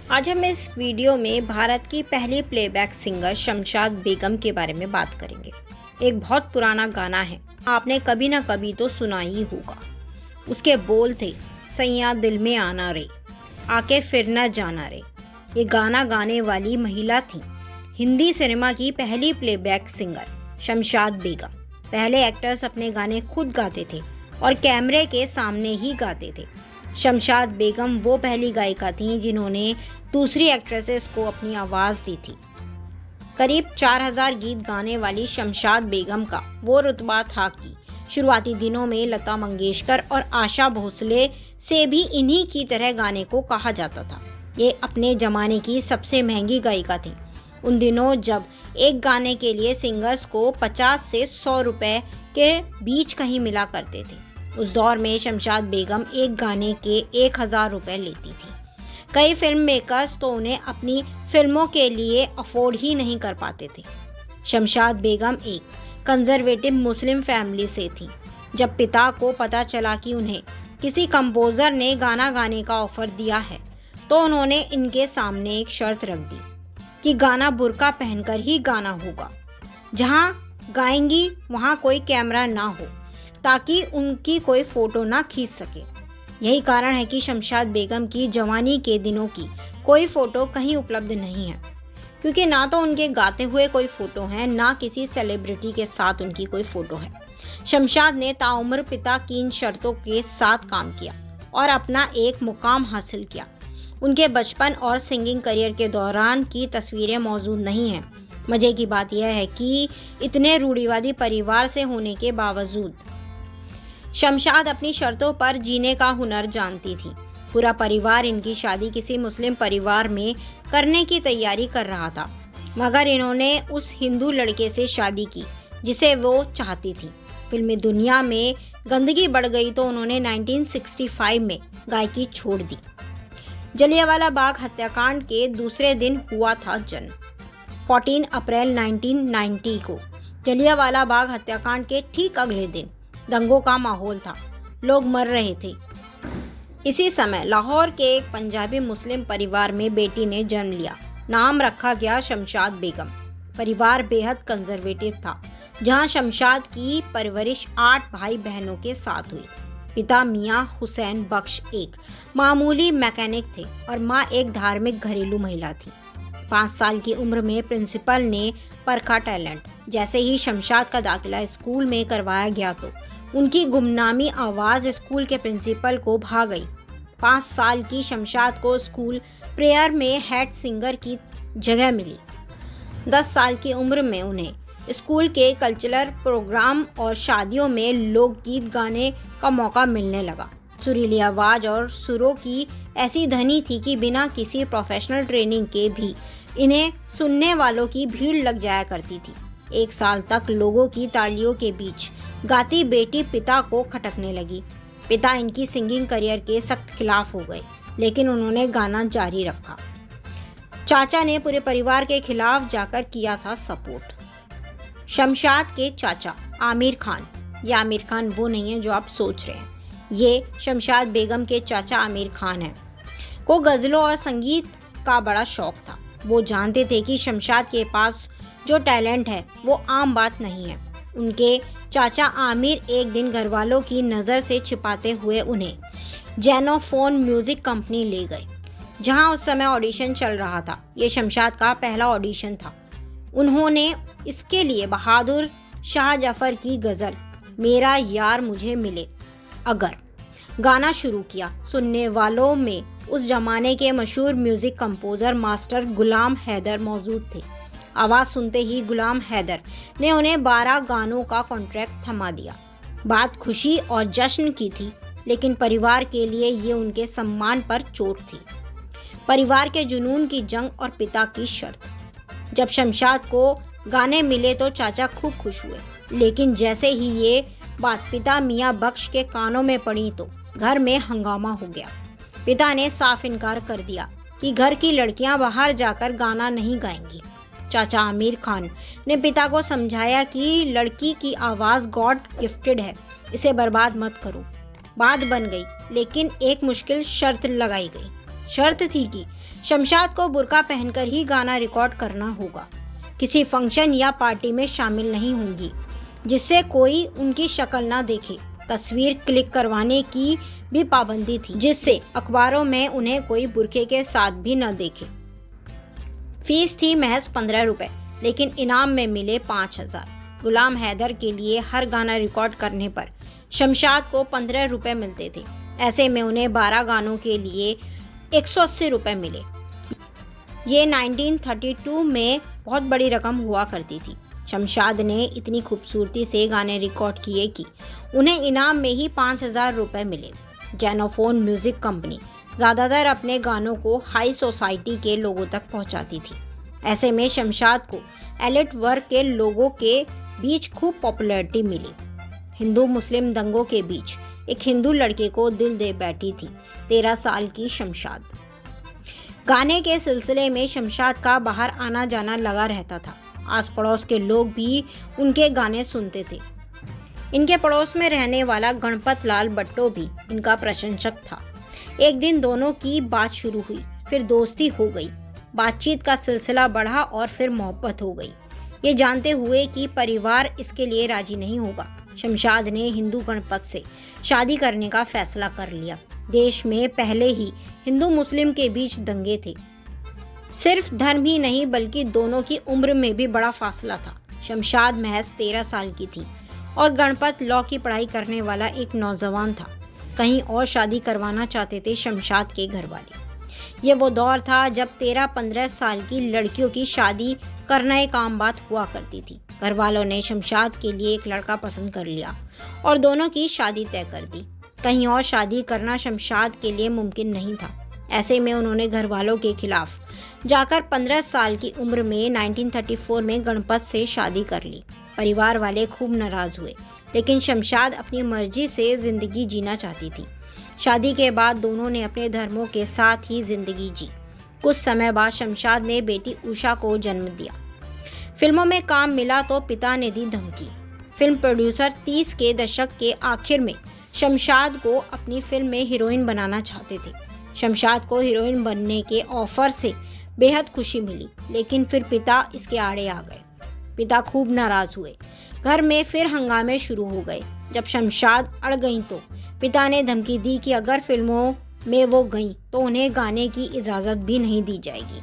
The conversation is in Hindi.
आज हम इस वीडियो में भारत की पहली प्लेबैक सिंगर शमशाद बेगम के बारे में बात करेंगे। एक बहुत पुराना गाना है, आपने कभी ना कभी तो सुना ही होगा। उसके बोल थे, सैया दिल में आना रे, आके फिर ना जाना रे। ये गाना गाने वाली महिला थी हिंदी सिनेमा की पहली प्लेबैक सिंगर शमशाद बेगम। पहले एक्टर्स अपने गाने खुद गाते थे और कैमरे के सामने ही गाते थे। शमशाद बेगम वो पहली गायिका थीं जिन्होंने दूसरी एक्ट्रेसेस को अपनी आवाज़ दी थी। करीब 4000 गीत गाने वाली शमशाद बेगम का वो रुतबा था कि शुरुआती दिनों में लता मंगेशकर और आशा भोसले से भी इन्हीं की तरह गाने को कहा जाता था। ये अपने ज़माने की सबसे महंगी गायिका थी। उन दिनों जब एक गाने के लिए सिंगर्स को 50 से 100 रुपए के बीच कहीं मिला करते थे, उस दौर में शमशाद बेगम एक गाने के 1000 रुपए लेती थी। कई फिल्म मेकर्स तो उन्हें अपनी फिल्मों के लिए अफोर्ड ही नहीं कर पाते थे। शमशाद बेगम एक कंजर्वेटिव मुस्लिम फैमिली से थी। जब पिता को पता चला कि उन्हें किसी कंपोज़र ने गाना गाने का ऑफर दिया है, तो उन्होंने इनके सामने एक शर्त रख दी कि गाना बुर्का पहनकर ही गाना होगा। जहाँ गाएंगी वहाँ कोई कैमरा ना हो, ताकि उनकी कोई फ़ोटो ना खींच सके। यही कारण है कि शमशाद बेगम की जवानी के दिनों की कोई फ़ोटो कहीं उपलब्ध नहीं है, क्योंकि ना तो उनके गाते हुए कोई फ़ोटो है, ना किसी सेलिब्रिटी के साथ उनकी कोई फ़ोटो है। शमशाद ने ताउम्र पिता की इन शर्तों के साथ काम किया और अपना एक मुकाम हासिल किया। उनके बचपन और सिंगिंग करियर के दौरान की तस्वीरें मौजूद नहीं हैं। मज़े की बात यह है कि इतने रूढ़िवादी परिवार से होने के बावजूद शमशाद अपनी शर्तों पर जीने का हुनर जानती थी। पूरा परिवार इनकी शादी किसी मुस्लिम परिवार में करने की तैयारी कर रहा था, मगर इन्होंने उस हिंदू लड़के से शादी की जिसे वो चाहती थी। फिल्मी दुनिया में गंदगी बढ़ गई तो उन्होंने 1965 में गायकी छोड़ दी। जलियांवाला बाग हत्याकांड के दूसरे दिन हुआ था जन्म। 14 अप्रैल 1990 को जलियांवाला बाग हत्याकांड के ठीक अगले दिन दंगों का माहौल था, लोग मर रहे थे। इसी समय लाहौर के एक पंजाबी मुस्लिम परिवार में बेटी ने जन्म लिया। नाम रखा गया शमशाद बेगम। परिवार बेहद कंजर्वेटिव था, जहां शमशाद की परवरिश 8 भाई बहनों के साथ हुई। पिता मियां हुसैन बख्श एक मामूली मैकेनिक थे और मां एक धार्मिक घरेलू महिला थी। 5 साल की उम्र में प्रिंसिपल ने परखा टैलेंट। जैसे ही शमशाद का दाखिला स्कूल में करवाया गया तो उनकी गुमनामी आवाज़ स्कूल के प्रिंसिपल को भा गई। 5 साल की शमशाद को स्कूल प्रेयर में हेड सिंगर की जगह मिली। 10 साल की उम्र में उन्हें स्कूल के कल्चरल प्रोग्राम और शादियों में लोकगीत गाने का मौका मिलने लगा। सुरीली आवाज़ और सुरों की ऐसी धनी थी कि बिना किसी प्रोफेशनल ट्रेनिंग के भी इन्हें सुनने वालों की भीड़ लग जाया करती थी। 1 साल तक लोगों की तालियों के बीच गाती बेटी पिता को खटकने लगी। पिता इनकी सिंगिंग करियर के सख्त खिलाफ हो गए, लेकिन उन्होंने गाना जारी रखा। चाचा ने पूरे परिवार के खिलाफ जाकर किया था सपोर्ट। शमशाद के चाचा आमिर खान, ये आमिर खान वो नहीं है जो आप सोच रहे हैं, ये शमशाद बेगम के चाचा आमिर खान हैं, को गज़लों और संगीत का बड़ा शौक था। वो जानते थे कि शमशाद के पास जो टैलेंट है वो आम बात नहीं है। उनके चाचा आमिर एक दिन घरवालों की नज़र से छिपाते हुए उन्हें जेनोफोन म्यूज़िक कंपनी ले गए, जहां उस समय ऑडिशन चल रहा था। ये शमशाद का पहला ऑडिशन था। उन्होंने इसके लिए बहादुर शाह जफर की गज़ल मेरा यार मुझे मिले अगर गाना शुरू किया। सुनने वालों में उस जमाने के मशहूर म्यूज़िक कंपोज़र मास्टर गुलाम हैदर मौजूद थे। आवाज़ सुनते ही गुलाम हैदर ने उन्हें 12 गानों का कॉन्ट्रैक्ट थमा दिया। बात खुशी और जश्न की थी, लेकिन परिवार के लिए ये उनके सम्मान पर चोट थी। परिवार के जुनून की जंग और पिता की शर्त। जब शमशाद को गाने मिले तो चाचा खूब खुश हुए, लेकिन जैसे ही ये बात पिता मियां बख्श के कानों में पड़ी तो घर में हंगामा हो गया। पिता ने साफ इनकार कर दिया कि घर की लड़कियां बाहर जाकर गाना नहीं गाएंगी। चाचा आमिर खान ने पिता को समझाया कि लड़की की आवाज़ गॉड गिफ्टेड है, इसे बर्बाद मत करो। बात बन गई, लेकिन एक मुश्किल शर्त लगाई गई। शर्त थी कि शमशाद को बुर्का पहनकर ही गाना रिकॉर्ड करना होगा। किसी फंक्शन या पार्टी में शामिल नहीं होंगी जिससे कोई उनकी शक्ल ना देखे। तस्वीर क्लिक करवाने की भी पाबंदी थी जिससे अखबारों में उन्हें कोई बुर्के के साथ भी न देखे। फीस थी महज 15 रुपए, लेकिन इनाम में मिले 5000। गुलाम हैदर के लिए हर गाना रिकॉर्ड करने पर शमशाद को 15 रुपए मिलते थे। ऐसे में उन्हें 12 गानों के लिए 180 रुपए मिले। ये 1932 में बहुत बड़ी रकम हुआ करती थी। शमशाद ने इतनी खूबसूरती से गाने रिकॉर्ड किए कि उन्हें इनाम में ही 5000 रुपए मिले। जेनोफोन म्यूजिक कंपनी ज़्यादातर अपने गानों को हाई सोसाइटी के लोगों तक पहुंचाती थी। ऐसे में शमशाद को एलिट वर्ग के लोगों के बीच खूब पॉपुलैरिटी मिली। हिंदू मुस्लिम दंगों के बीच एक हिंदू लड़के को दिल दे बैठी थी 13 साल की शमशाद। गाने के सिलसिले में शमशाद का बाहर आना जाना लगा रहता था। आस पड़ोस के लोग भी उनके गाने सुनते थे। इनके पड़ोस में रहने वाला गणपत लाल बट्टो भी इनका प्रशंसक था। एक दिन दोनों की बात शुरू हुई, फिर दोस्ती हो गई। बातचीत का सिलसिला बढ़ा और फिर मोहब्बत हो गई। ये जानते हुए कि परिवार इसके लिए राजी नहीं होगा, शमशाद ने हिंदू गणपत से शादी करने का फैसला कर लिया। देश में पहले ही हिंदू मुस्लिम के बीच दंगे थे। सिर्फ धर्म ही नहीं बल्कि दोनों की उम्र में भी बड़ा फासला था। शमशाद महज 13 साल की थी और गणपत लॉ की पढ़ाई करने वाला एक नौजवान था। कहीं और शादी करवाना चाहते थे शमशाद के घर वाले। ये वो दौर था जब 13-15 साल की लड़कियों की शादी करना एक आम बात हुआ करती थी। घर वालों ने शमशाद के लिए एक लड़का पसंद कर लिया और दोनों की शादी तय कर दी। कहीं और शादी करना शमशाद के लिए मुमकिन नहीं था। ऐसे में उन्होंने घर वालों के खिलाफ जाकर 15 साल की उम्र में 1934 में गणपत से शादी कर ली। परिवार वाले खूब नाराज हुए, लेकिन शमशाद अपनी मर्जी से जिंदगी जीना चाहती थी। शादी के बाद दोनों ने अपने धर्मों के साथ ही जिंदगी जी। कुछ समय बाद शमशाद ने बेटी उषा को जन्म दिया। फिल्मों में काम मिला तो पिता ने दी धमकी। फिल्म प्रोड्यूसर 30 के दशक के आखिर में शमशाद को अपनी फिल्म में हीरोइन बनाना चाहते थे। शमशाद को हीरोइन बनने के ऑफर से बेहद खुशी मिली, लेकिन फिर पिता इसके आड़े आ गए। पिता खूब नाराज हुए। घर में फिर हंगामे शुरू हो गए। जब शमशाद अड़ गईं तो पिता ने धमकी दी कि अगर फिल्मों में वो गईं तो उन्हें गाने की इजाज़त भी नहीं दी जाएगी।